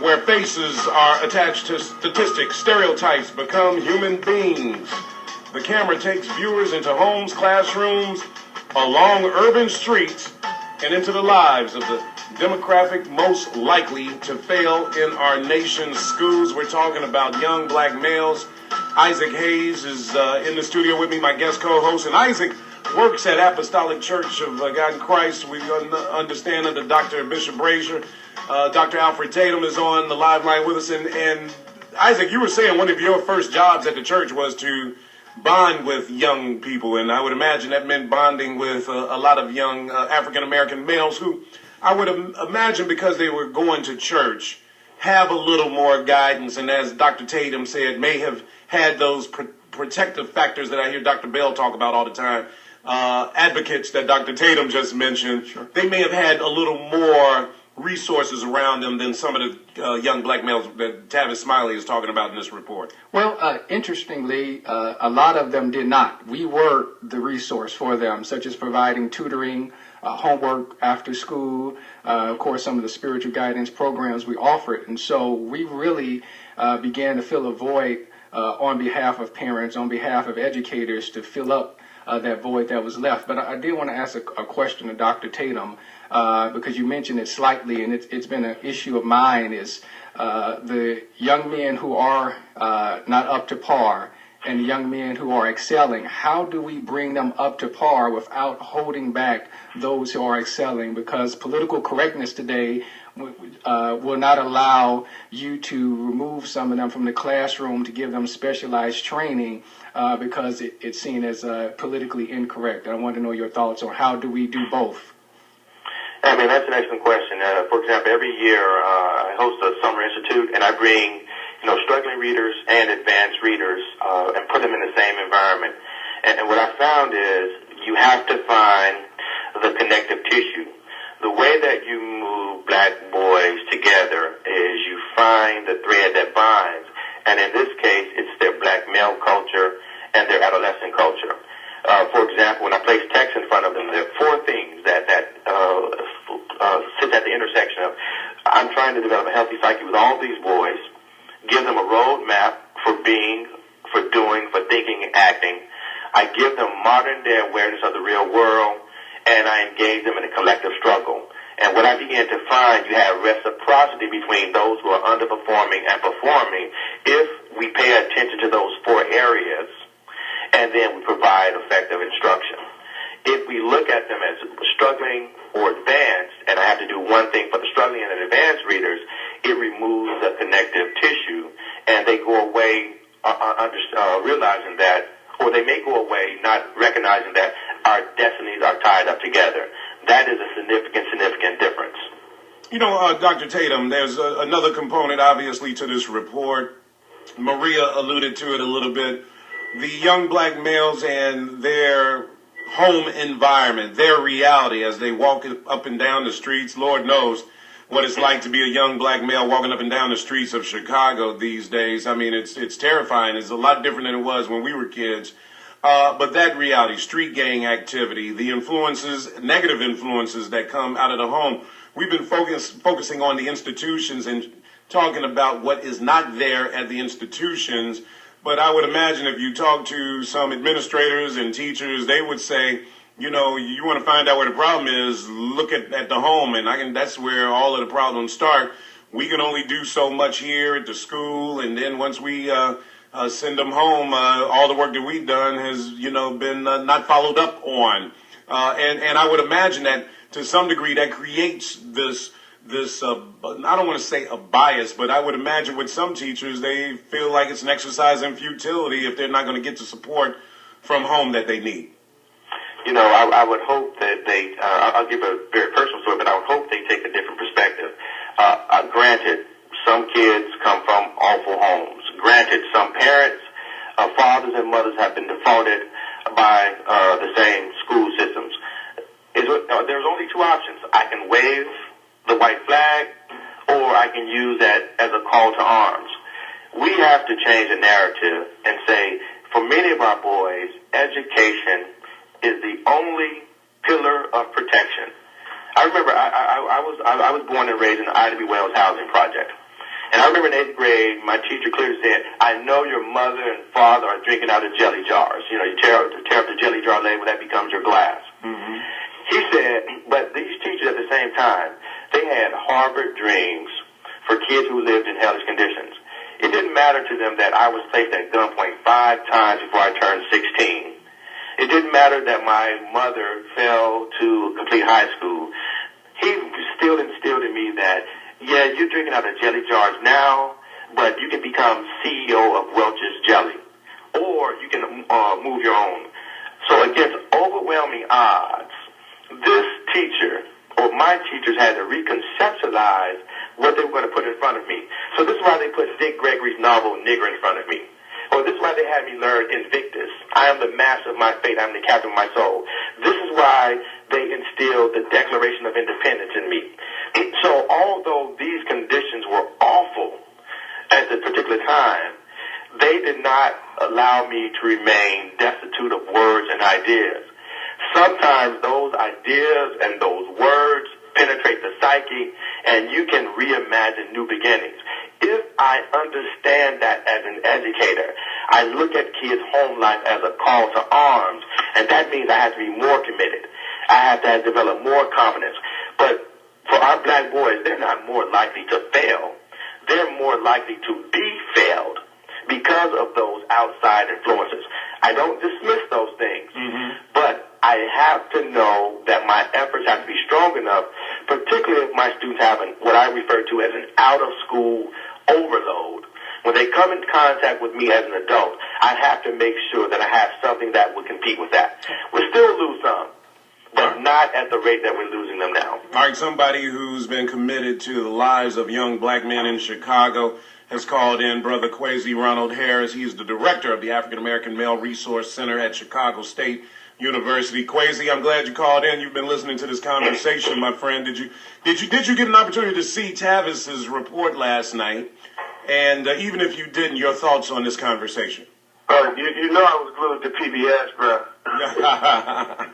where faces are attached to statistics, stereotypes become human beings. The camera takes viewers into homes, classrooms, along urban streets, and into the lives of the demographic most likely to fail in our nation's schools. We're talking about young black males. Isaac Hayes is in the studio with me, my guest co-host, and Isaac works at Apostolic Church of God in Christ. We understand under Dr. Bishop Brazier. Dr. Alfred Tatum is on the live line with us. And Isaac, you were saying one of your first jobs at the church was to bond with young people, and I would imagine that meant bonding with a lot of young African-American males who I would imagine, because they were going to church, have a little more guidance, and as Dr. Tatum said, may have had those protective factors that I hear Dr. Bell talk about all the time. Advocates that Dr. Tatum just mentioned, sure. They may have had a little more resources around them than some of the young black males that Tavis Smiley is talking about in this report. Well, interestingly, a lot of them did not. We were the resource for them, such as providing tutoring, homework after school, of course, some of the spiritual guidance programs we offered. And so we really began to fill a void on behalf of parents, on behalf of educators, to fill up that void that was left. But I did want to ask a question to Dr. Tatum, because you mentioned it slightly, and it's been an issue of mine, is the young men who are not up to par and the young men who are excelling. How do we bring them up to par without holding back those who are excelling? Because political correctness today will not allow you to remove some of them from the classroom to give them specialized training because it's seen as politically incorrect. I want to know your thoughts on how do we do both? I mean, that's an excellent question. For example, every year I host a summer institute, and I bring struggling readers and advanced readers and put them in the same environment. And what I found is you have to find the connective tissue. The way that you move black boys together is you find the thread that binds. And in this case, it's their black male culture and their adolescent culture. For example, when I place text in front of them, there are four things that sit at the intersection of I'm trying to develop a healthy psyche with all these boys, give them a roadmap for being, for doing, for thinking and acting. I give them modern-day awareness of the real world, and I engage them in a collective struggle. And what I began to find, you have reciprocity between those who are underperforming and performing if we pay attention to those four areas, and then we provide effective instruction. If we look at them as struggling or advanced, and I have to do one thing for the struggling and advanced readers, it removes the connective tissue, and they go away realizing that, or they may go away not recognizing that our destinies are tied up together. That is a significant difference. Dr. Tatum, there's another component, obviously, to this report. Maria alluded to it a little bit. The young black males and their home environment, their reality as they walk up and down the streets. Lord knows what it's like to be a young black male walking up and down the streets of Chicago these days. I mean, it's terrifying. It's a lot different than it was when we were kids. But that reality, street gang activity, the influences, negative influences that come out of the home. We've been focusing on the institutions and talking about what is not there at the institutions. But I would imagine if you talk to some administrators and teachers, they would say, you want to find out where the problem is, look at the home. And that's where all of the problems start. We can only do so much here at the school. And then once we send them home, all the work that we've done has, been not followed up on. And I would imagine that to some degree that creates this, I don't want to say a bias, but I would imagine with some teachers, they feel like it's an exercise in futility if they're not going to get the support from home that they need. I would hope that they, I'll give a very personal story, but I would hope they take a different perspective. Granted, some kids come from awful homes. Granted, some parents, fathers and mothers have been defaulted by the same school systems. There's only two options. I can wave the white flag, or I can use that as a call to arms. We have to change the narrative and say, for many of our boys, education is the only pillar of protection. I remember I was born and raised in the Ida B. Wells housing project. remember in 8th grade, my teacher clearly said, I know your mother and father are drinking out of jelly jars. You know, you tear up the jelly jar label, that becomes your glass. Mm-hmm. He said, but these teachers at the same time, they had Harvard dreams for kids who lived in hellish conditions. It didn't matter to them that I was placed at gunpoint 5 times before I turned 16. It didn't matter that my mother failed to complete high school. He still instilled in me that, yeah, you're drinking out of jelly jars now, but you can become CEO of Welch's Jelly, or you can move your own. So against overwhelming odds, this teacher, or my teachers, had to reconceptualize what they were going to put in front of me. So this is why they put Dick Gregory's novel Nigger in front of me. Or this is why they had me learn Invictus. I am the master of my fate. I am the captain of my soul. This is why they instilled the Declaration of Independence in me. So although these conditions were awful at the particular time, they did not allow me to remain destitute of words and ideas. Sometimes those ideas and those words penetrate the psyche, and you can reimagine new beginnings. If I understand that as an educator, I look at kids' home life as a call to arms, and that means I have to be more committed. I have to develop more confidence. But for our black boys, they're not more likely to fail. They're more likely to be failed because of those outside influences. I don't dismiss those things, but I have to know that my efforts have to be strong enough, particularly if my students have what I refer to as an out-of-school overload. When they come into contact with me as an adult, I have to make sure that I have something that would compete with that. We'll still lose some, but not at the rate that we're losing them now. All right, somebody who's been committed to the lives of young black men in Chicago has called in Brother Kwesi Ronald Harris. He's the director of the African American Male Resource Center at Chicago State University. Kwesi, I'm glad you called in. You've been listening to this conversation, my friend. Did you get an opportunity to see Tavis's report last night? And even if you didn't, your thoughts on this conversation? You know I was glued to PBS, bro.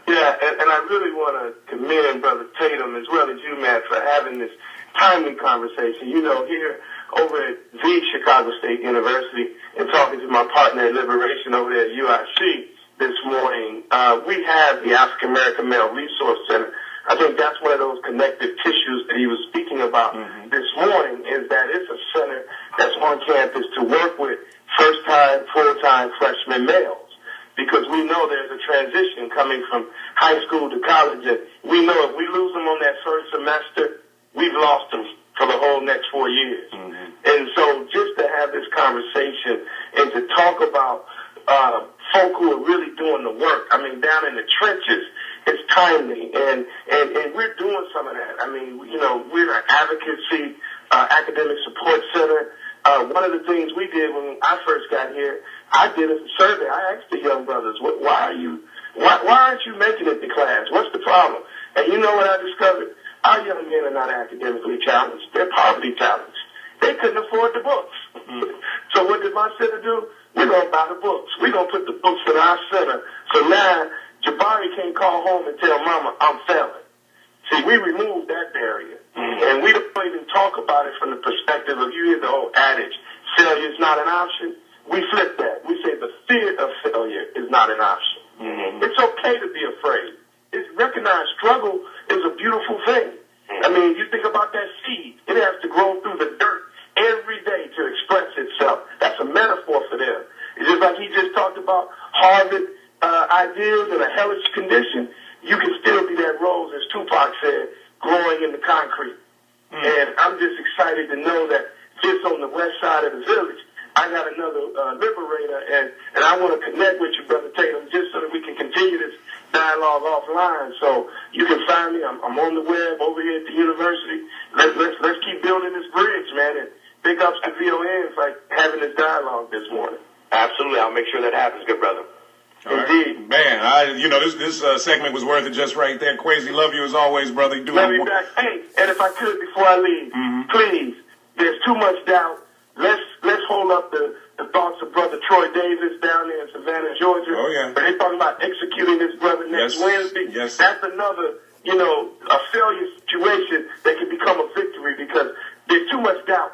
Yeah, and I really want to commend Brother Tatum as well as you, Matt, for having this timely conversation. You know, here over at the Chicago State University and talking to my partner in Liberation over there at UIC this morning, we have the African American Male Resource Center. I think that's one of those connective tissues that he was speaking about this morning, is that it's a center that's on campus to work with first-time, full-time freshman males, because we know there's a transition coming from high school to college, and we know if we lose them on that first semester, we've lost them for the whole next 4 years. And so just to have this conversation and to talk about folk who are really doing the work, I mean, down in the trenches, it's timely, and we're doing some of that. I mean, you know, we're an advocacy academic support center. One of the things we did when I first got here, I did a survey. I asked the young brothers, why aren't you making it to class? What's the problem? And you know what I discovered? Our young men are not academically challenged. They're poverty challenged. They couldn't afford the books. So what did my center do? We're going to buy the books. We're going to put the books in our center. So now Jabari can't call home and tell Mama, I'm failing. See, we removed that barrier. And we don't even talk about it from the perspective of, you hear the old adage, failure is not an option. We flip that. We say the fear of failure is not an option. It's okay to be afraid. It's recognized struggle is a beautiful thing. I mean, you think about that seed. It has to grow through the dirt every day to express itself. That's a metaphor for them. It's just like he just talked about Harvard ideals in a hellish condition. You can still be that rose, as Tupac said, growing in the concrete. And I'm just excited to know that just on the west side of the village, I got another liberator, and I want to connect with you, Brother Tatum, just so that we can continue this dialogue offline. So you can find me. I'm on the web over here at the university. Let's keep building this bridge, man. And big ups to VON for having this dialogue this morning. Absolutely. I'll make sure that happens, good brother. Indeed. Right. Man, this segment was worth it just right there. Kwesi, love you as always, brother. Love you back. Hey, and if I could, before I leave, please, there's too much doubt. Let's hold up the thoughts of Brother Troy Davis down there in Savannah, Georgia. Oh, yeah. Where they're talking about executing this brother next Wednesday. Yes. That's another, a failure situation that can become a victory, because there's too much doubt.